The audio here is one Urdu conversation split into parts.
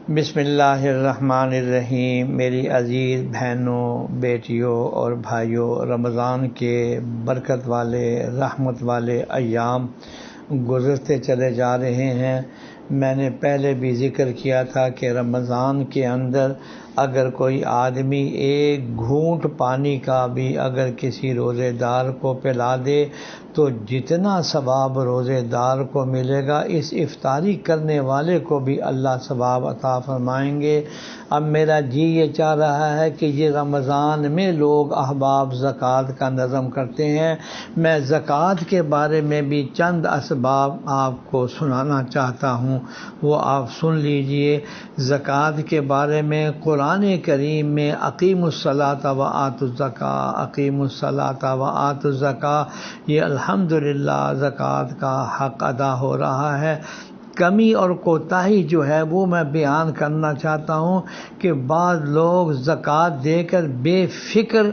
بسم اللہ الرحمن الرحیم۔ میری عزیز بہنوں، بیٹیوں اور بھائیوں، رمضان کے برکت والے، رحمت والے ایام گزرتے چلے جا رہے ہیں۔ میں نے پہلے بھی ذکر کیا تھا کہ رمضان کے اندر اگر کوئی آدمی ایک گھونٹ پانی کا بھی اگر کسی روزے دار کو پلا دے تو جتنا ثواب روزے دار کو ملے گا، اس افطاری کرنے والے کو بھی اللہ ثواب عطا فرمائیں گے۔ اب میرا جی یہ چاہ رہا ہے کہ یہ رمضان میں لوگ احباب زکوٰۃ کا نظم کرتے ہیں۔ میں زکوٰۃ کے بارے میں بھی چند اسباب آپ کو سنانا چاہتا ہوں، وہ آپ سن لیجئے۔ زکوٰۃ کے بارے میں قرآن کریم میں اقیموا الصلاۃ وآتوا الزکاۃ، اقیموا الصلاۃ وآتوا الزکاۃ، یہ الحمدللہ زکوٰۃ کا حق ادا ہو رہا ہے۔ کمی اور کوتاہی جو ہے وہ میں بیان کرنا چاہتا ہوں کہ بعض لوگ زکوٰۃ دے کر بے فکر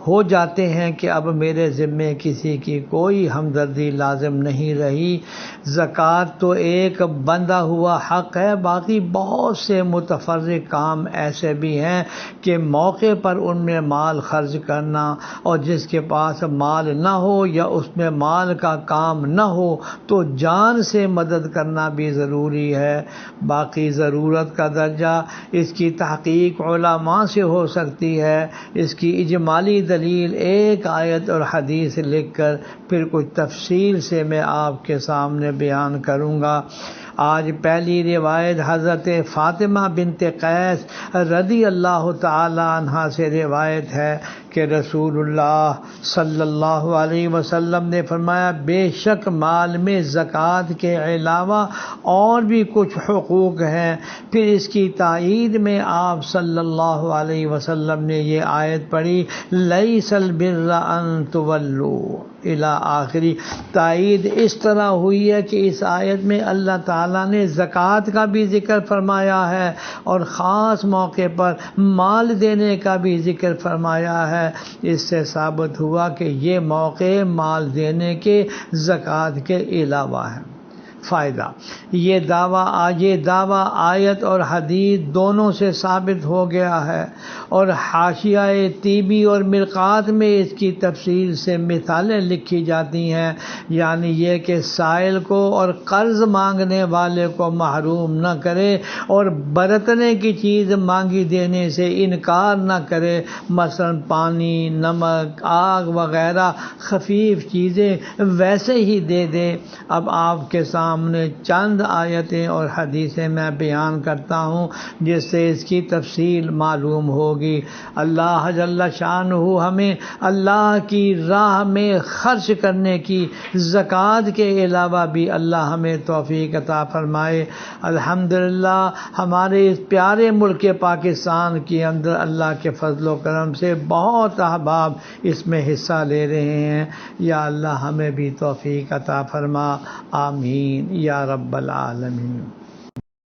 ہو جاتے ہیں کہ اب میرے ذمے کسی کی کوئی ہمدردی لازم نہیں رہی۔ زکوٰۃ تو ایک بندہ ہوا حق ہے، باقی بہت سے متفرق کام ایسے بھی ہیں کہ موقع پر ان میں مال خرچ کرنا، اور جس کے پاس مال نہ ہو یا اس میں مال کا کام نہ ہو تو جان سے مدد کرنا بھی ضروری ہے۔ باقی ضرورت کا درجہ اس کی تحقیق علماء سے ہو سکتی ہے۔ اس کی اجمالی دلیل ایک آیت اور حدیث لکھ کر پھر کچھ تفصیل سے میں آپ کے سامنے بیان کروں گا۔ آج پہلی روایت حضرت فاطمہ بنت قیس رضی اللہ تعالی عنہا سے روایت ہے کہ رسول اللہ صلی اللہ علیہ وسلم نے فرمایا، بے شک مال میں زکوٰۃ کے علاوہ اور بھی کچھ حقوق ہیں۔ پھر اس کی تائید میں آپ صلی اللہ علیہ وسلم نے یہ آیت پڑھی، لیس البر ان تولوا الی آخری۔ تائید اس طرح ہوئی ہے کہ اس آیت میں اللہ تعالیٰ نے زکوٰۃ کا بھی ذکر فرمایا ہے اور خاص موقع پر مال دینے کا بھی ذکر فرمایا ہے۔ اس سے ثابت ہوا کہ یہ موقع مال دینے کے زکوٰۃ کے علاوہ ہے۔ فائدہ، یہ دعویٰ آیت اور حدیث دونوں سے ثابت ہو گیا ہے، اور حاشیہ طیبی اور مرقات میں اس کی تفصیل سے مثالیں لکھی جاتی ہیں، یعنی یہ کہ سائل کو اور قرض مانگنے والے کو محروم نہ کرے اور برتنے کی چیز مانگی دینے سے انکار نہ کرے، مثلا پانی، نمک، آگ وغیرہ خفیف چیزیں ویسے ہی دے دے۔ اب آپ کے سامنے چند آیتیں اور حدیثیں میں بیان کرتا ہوں جس سے اس کی تفصیل معلوم ہوگی۔ اللہ جل شانہ ہمیں اللہ کی راہ میں خرچ کرنے کی، زکوٰۃ کے علاوہ بھی اللہ ہمیں توفیق عطا فرمائے۔ الحمدللہ ہمارے اس پیارے ملک پاکستان کے اندر اللہ کے فضل و کرم سے بہت احباب اس میں حصہ لے رہے ہیں۔ یا اللہ ہمیں بھی توفیق عطا فرما، آمین یا رب العالمین۔